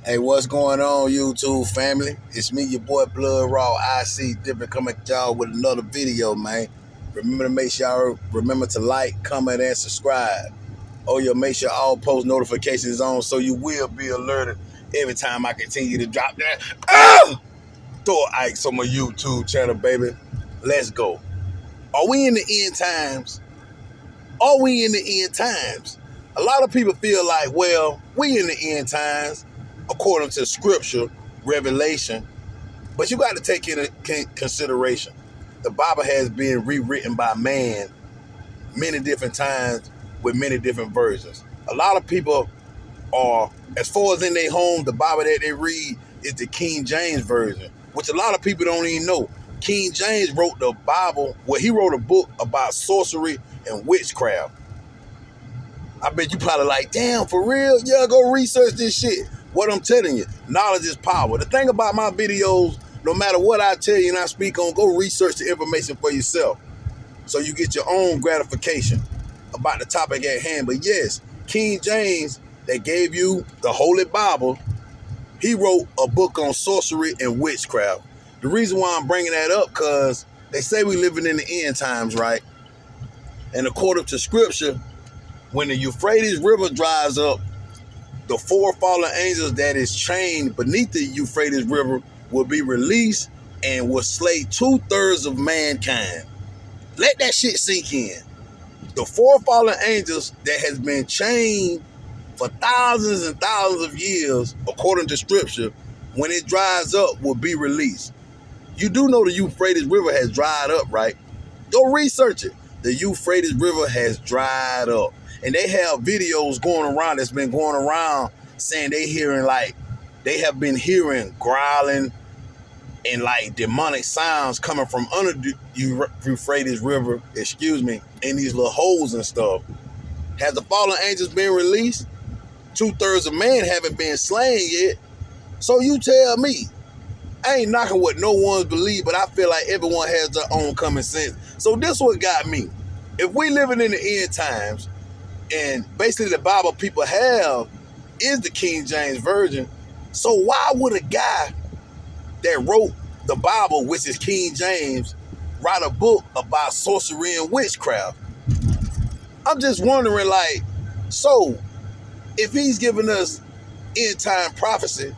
Hey, what's going on, YouTube family? It's me, your boy Blood Raw. I see Different coming at y'all with another video, man. Remember to make sure y'all remember to like, comment, and subscribe. Oh, yeah, make sure all post notifications on so you will be alerted every time I continue to drop that. Thor Ike on my YouTube channel, baby. Let's go. Are we in the end times? Are we in the end times? A lot of people feel like, well, we in the end times, according to scripture, revelation. But you got to take into consideration, the Bible has been rewritten by man many different times with many different versions. A lot of people are, as far as in their home, the Bible that they read is the King James Version, which a lot of people don't even know. King James wrote the Bible, well, he wrote a book about sorcery and witchcraft. I bet you probably like, damn, for real? Yeah, go research this shit. What I'm telling you, knowledge is power. The thing about my videos, no matter what I tell you and I speak on, go research the information for yourself so you get your own gratification about the topic at hand. But yes, King James, that gave you the Holy Bible, he wrote a book on sorcery and witchcraft. The reason why I'm bringing that up, because they say we living in the end times, right? And according to scripture, when the Euphrates River dries up, the four fallen angels that is chained beneath the Euphrates River will be released and will slay 2/3 of mankind. Let that shit sink in. The four fallen angels that has been chained for thousands and thousands of years, according to scripture, when it dries up, will be released. You do know the Euphrates River has dried up, right? Go research it. The Euphrates River has dried up. And they have videos going around that's been going around saying they have been hearing growling and like demonic sounds coming from under the Euphrates River, in these little holes and stuff. Has the fallen angels been released? 2/3 of man haven't been slain yet. So you tell me. I ain't knocking what no one's believe, but I feel like everyone has their own common sense. So this what got me. If we living in the end times, and basically the Bible people have is the King James Version, so why would a guy that wrote the Bible, which is King James, write a book about sorcery and witchcraft? I'm just wondering, like, so if he's giving us end time prophecy,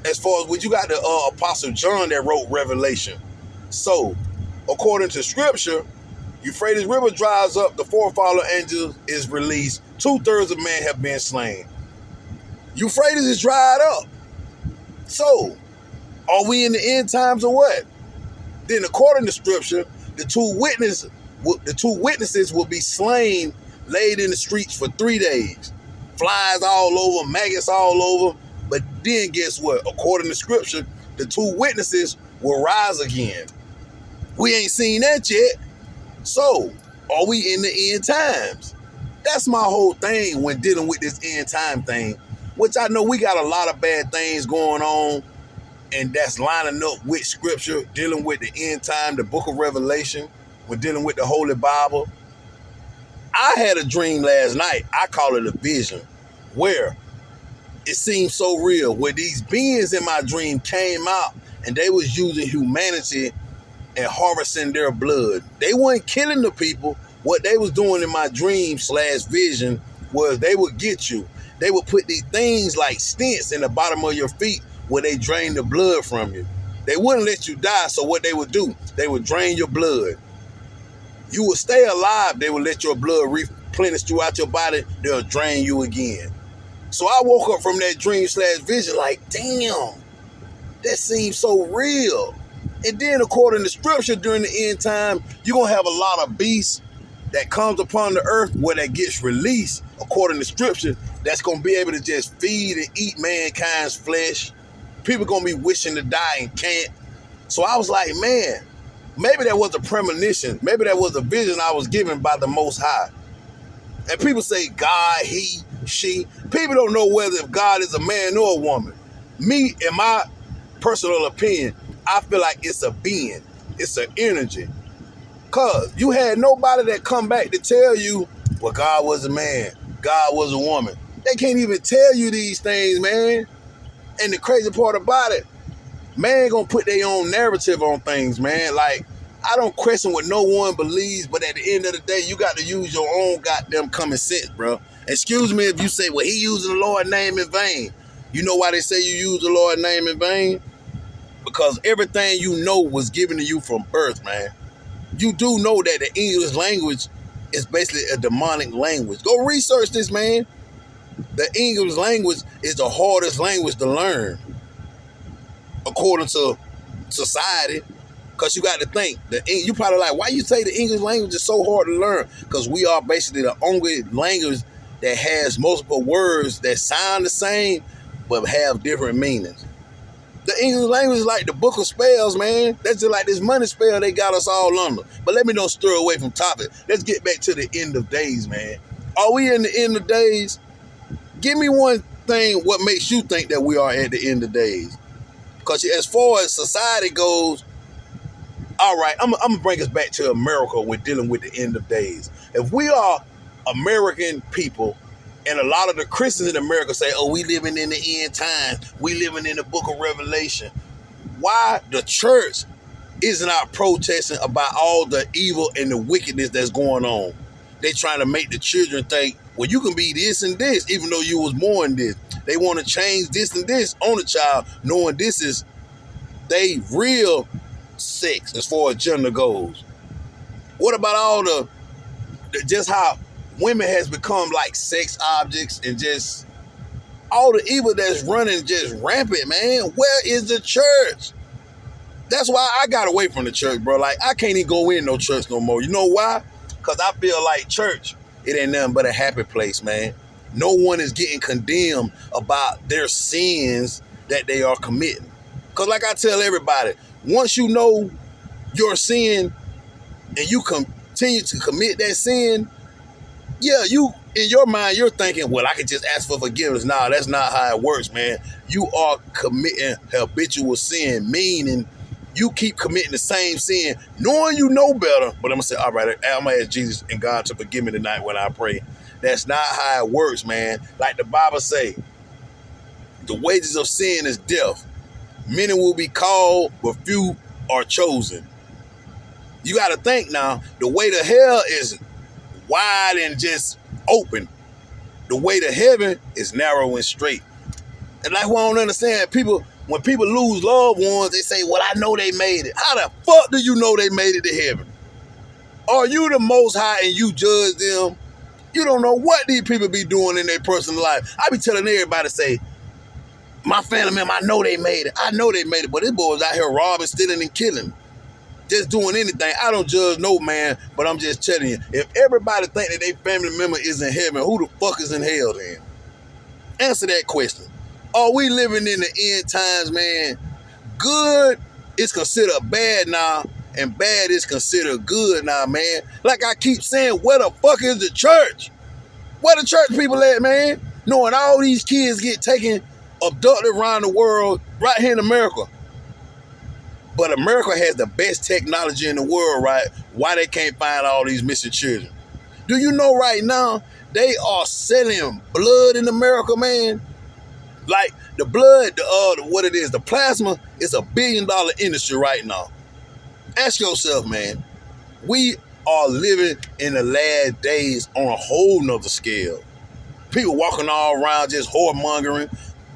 as far as what you got the Apostle John that wrote Revelation. So, according to scripture, Euphrates River dries up, the four fallen angels is released, 2/3 of men have been slain. Euphrates is dried up. So, are we in the end times or what? Then according to scripture, the two witnesses will be slain, laid in the streets for 3 days. Flies all over, maggots all over. But then guess what? According to scripture, the two witnesses will rise again. We ain't seen that yet. So, are we in the end times? That's my whole thing when dealing with this end time thing, which I know we got a lot of bad things going on, and that's lining up with scripture, dealing with the end time, the book of Revelation, when dealing with the Holy Bible. I had a dream last night. I call it a vision, where it seemed so real, where these beings in my dream came out and they was using humanity and harvesting their blood. They weren't killing the people. What they was doing in my dream/vision was they would get you. They would put these things like stents in the bottom of your feet where they drain the blood from you. They wouldn't let you die, so what they would do, they would drain your blood. You would stay alive, they would let your blood replenish throughout your body, they'll drain you again. So I woke up from that dream/vision like, damn, that seems so real. And then according to scripture, during the end time, you're going to have a lot of beasts that comes upon the earth where that gets released, according to scripture, that's going to be able to just feed and eat mankind's flesh. People going to be wishing to die and can't. So I was like, man, maybe that was a premonition. Maybe that was a vision I was given by the Most High. And people say God, he, she. People don't know whether if God is a man or a woman. Me, in my personal opinion, I feel like it's a being. It's an energy. Because you had nobody that come back to tell you, well, God was a man. God was a woman. They can't even tell you these things, man. And the crazy part about it, man gonna put their own narrative on things, man. Like, I don't question what no one believes, but at the end of the day, you got to use your own goddamn common sense, bro. Excuse me if you say, well, he using the Lord's name in vain. You know why they say you use the Lord's name in vain? Because everything you know was given to you from birth, man. You do know that the English language is basically a demonic language. Go research this, man. The English language is the hardest language to learn, according to society. Because you got to think, you probably like, why you say the English language is so hard to learn? Because we are basically the only language that has multiple words that sound the same, but have different meanings. The English language is like the book of spells, man. That's just like this money spell they got us all under. But let me don't stir away from topic. Let's get back to the end of days, man. Are we in the end of days? Give me one thing what makes you think that we are at the end of days. Because as far as society goes, all right, I'm going to bring us back to America when dealing with the end of days. If we are American people, and a lot of the Christians in America say, oh, we living in the end times, we living in the book of Revelation, why the church isn't out protesting about all the evil and the wickedness that's going on? They trying to make the children think, well, you can be this and this, even though you was born this. They want to change this and this on the child, knowing this is they real sex as far as gender goes. What about all the just how women has become like sex objects and just all the evil that's running just rampant, man? Where is the church? That's why I got away from the church, bro. Like, I can't even go in no church no more. You know why? Because I feel like church, it ain't nothing but a happy place, man. No one is getting condemned about their sins that they are committing. Because like I tell everybody, once you know your sin and you continue to commit that sin, yeah, you, in your mind, you're thinking, well, I can just ask for forgiveness. Nah, that's not how it works, man. You are committing habitual sin, meaning you keep committing the same sin, knowing you know better. But I'm going to say, all right, I'm going to ask Jesus and God to forgive me tonight when I pray. That's not how it works, man. Like the Bible say, the wages of sin is death. Many will be called, but few are chosen. You got to think now, the way to hell is wide and just open. The way to heaven is narrow and straight. And like, what I don't understand, people, when people lose loved ones, they say, well, I know they made it. How the fuck do you know they made it to heaven? Are you the Most High and you judge them? You don't know what these people be doing in their personal life. I be telling everybody, say, my family member, I know they made it. I know they made it. But this boy was out here robbing, stealing, and killing. Just doing anything. I don't judge no man, but I'm just telling you, if everybody think that their family member is in heaven, who the fuck is in hell then? Answer that question. Are we living in the end times, man? Good is considered bad now, and bad is considered good now, man. Like I keep saying, where the fuck is the church? Where the church people at, man? Knowing all these kids get taken, abducted around the world, right here in America. But America has the best technology in the world, right? Why they can't find all these missing children? Do you know right now, they are selling blood in America, man? Like the blood, what it is, the plasma is $1 billion industry right now. Ask yourself, man, we are living in the last days on a whole nother scale. People walking all around just whoremongering,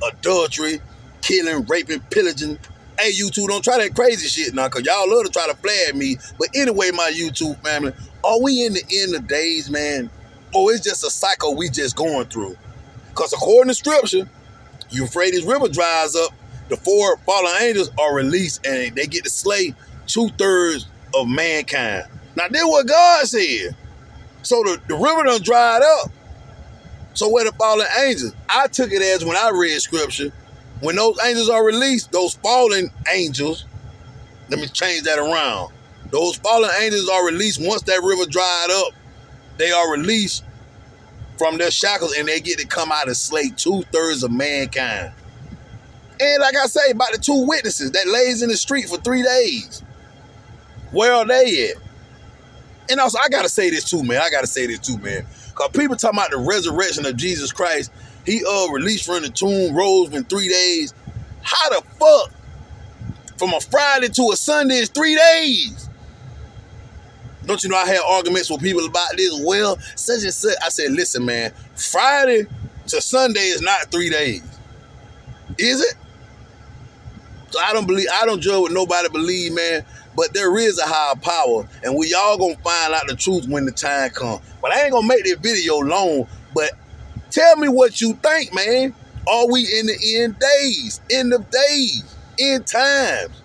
adultery, killing, raping, pillaging. Hey, YouTube, don't try that crazy shit now, because y'all love to try to flag me. But anyway, my YouTube family, are we in the end of days, man? Or it's just a cycle we just going through? Because according to Scripture, Euphrates River dries up, the 4 fallen angels are released, and they get to slay 2/3 of mankind. Now, this is what God said. So the river done dried up. So where the fallen angels? I took it as, when I read Scripture, when those angels are released, those fallen angels, let me change that around. Those fallen angels are released once that river dried up. They are released from their shackles, and they get to come out and slay 2/3 of mankind. And like I say, about the 2 witnesses that lays in the street for 3 days. Where are they at? And also, I gotta say this too, man. Because people talking about the resurrection of Jesus Christ. He released from the tomb, rose in 3 days. How the fuck from a Friday to a Sunday is 3 days? Don't you know I had arguments with people about this? Well, such and such. I said, listen, man, Friday to Sunday is not 3 days. Is it? So I don't judge what nobody believe, man. But there is a higher power, and we all gonna find out the truth when the time comes. But I ain't gonna make this video long. But tell me what you think, man. Are we in the end days, end of days, end times?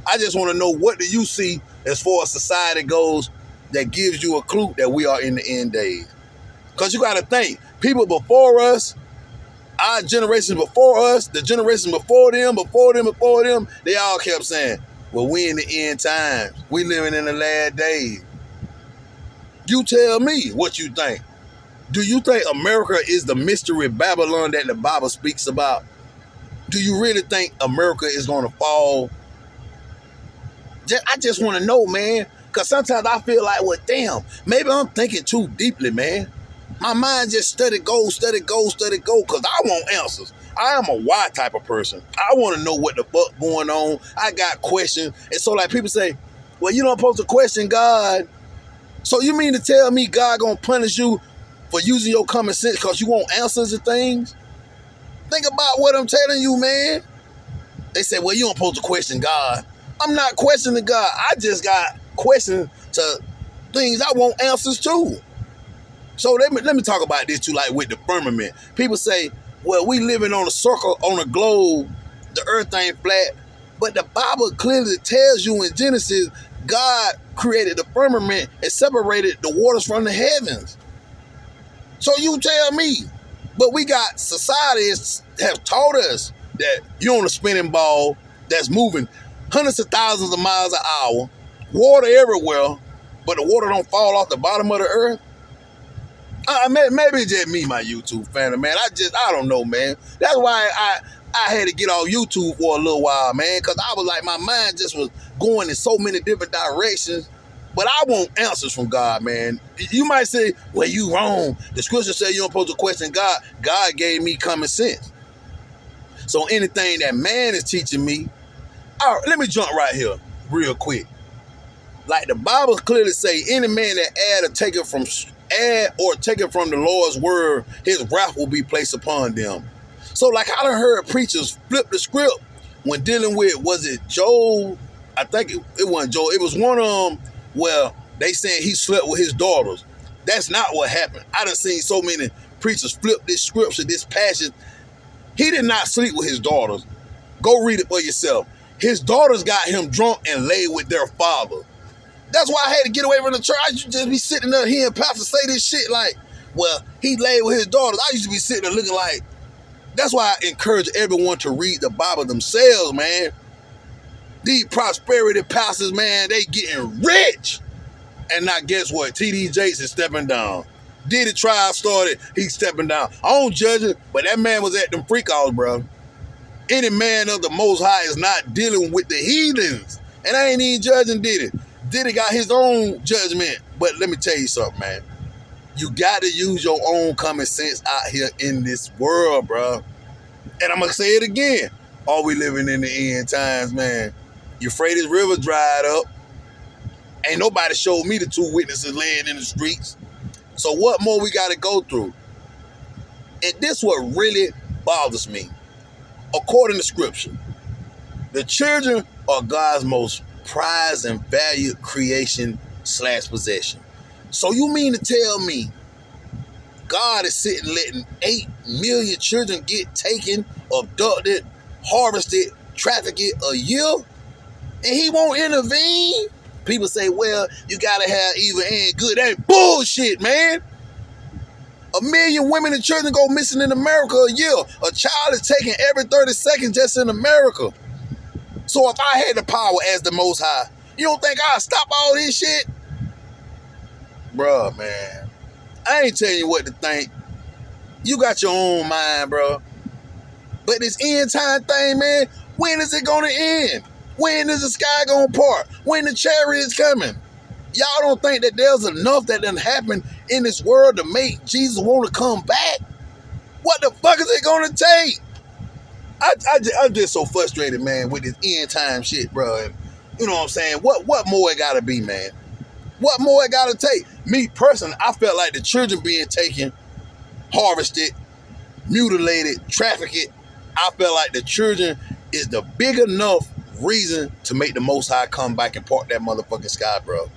I just want to know, what do you see as far as society goes that gives you a clue that we are in the end days? Because you got to think, people before us, our generation before us, the generation before them, they all kept saying, well, we in the end times. We living in the last days. You tell me what you think. Do you think America is the mystery Babylon that the Bible speaks about? Do you really think America is going to fall? I just want to know, man. Because sometimes I feel like, well, damn, maybe I'm thinking too deeply, man. My mind just study go, because I want answers. I am a why type of person. I want to know what the fuck going on. I got questions. And so, like, people say, well, you don't supposed to question God. So you mean to tell me God going to punish you for using your common sense because you want answers to things? Think about what I'm telling you, man. They say, well, you don't supposed to question God. I'm not questioning God. I just got questions to things I want answers to. So let me talk about this too, like with the firmament. People say, well, we living on a circle, on a globe, the earth ain't flat. But the Bible clearly tells you in Genesis, God created the firmament and separated the waters from the heavens. So you tell me. But we got societies have taught us that you're on a spinning ball that's moving hundreds of thousands of miles an hour, water everywhere, but the water don't fall off the bottom of the earth. Maybe it's just me, my YouTube family, man. I don't know, man. That's why I had to get off YouTube for a little while, man, because I was like, my mind just was going in so many different directions. But I want answers from God, man. You might say, well, you wrong. The scripture says you don't supposed to question God. God gave me common sense. So anything that man is teaching me, all right, let me jump right here real quick. Like the Bible clearly say, any man that add or take it from the Lord's word, his wrath will be placed upon them. So like I done heard preachers flip the script when dealing with, was it Joel? I think it wasn't Joel. It was one of them where they saying he slept with his daughters. That's not what happened. I done seen so many preachers flip this scripture, this passage. He did not sleep with his daughters. Go read it for yourself. His daughters got him drunk and laid with their father. That's why I had to get away from the church. I used to just be sitting there hearing pastors say this shit like, well, he laid with his daughters. I used to be sitting there looking like, that's why I encourage everyone to read the Bible themselves, man. These prosperity pastors, man, they getting rich. And now guess what? T.D. Jakes is stepping down. Diddy trial started, he's stepping down. I don't judge it, but that man was at them freak offs, bro. Any man of the Most High is not dealing with the heathens. And I ain't even judging Diddy. Diddy got his own judgment. But let me tell you something, man. You got to use your own common sense out here in this world, bro. And I'm going to say it again. Are we living in the end times, man? Euphrates River dried up. Ain't nobody showed me the two witnesses laying in the streets. So what more we got to go through? And this what really bothers me. According to scripture, the children are God's most prized and valued creation / possession. So you mean to tell me God is sitting letting 8 million children get taken, abducted, harvested, trafficked a year, and he won't intervene? People say, well, you gotta have evil and good. That ain't bullshit, man. 1 million women and children go missing in America a year. A child is taken every 30 seconds just in America. So if I had the power as the Most High, you don't think I'd stop all this shit? Bruh, man. I ain't telling you what to think. You got your own mind, bro. But this end time thing, man, when is it gonna end? When is the sky gonna part? When the chariot's coming? Y'all don't think that there's enough that done happened in this world to make Jesus want to come back? What the fuck is it gonna take? I'm just so frustrated, man, with this end time shit, bro. And you know what I'm saying? What more it gotta be, man? What more it gotta take? Me personally, I felt like the children being taken, harvested, mutilated, trafficked. I felt like the children is the big enough reason to make the Most High come back and park that motherfucking sky, bro.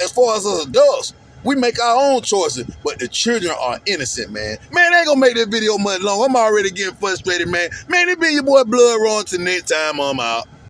As far as us adults, we make our own choices, but the children are innocent, man. Man, they ain't gonna make this video much long. I'm already getting frustrated, man. Man, it been your boy Blood Raw. Till next time, I'm out.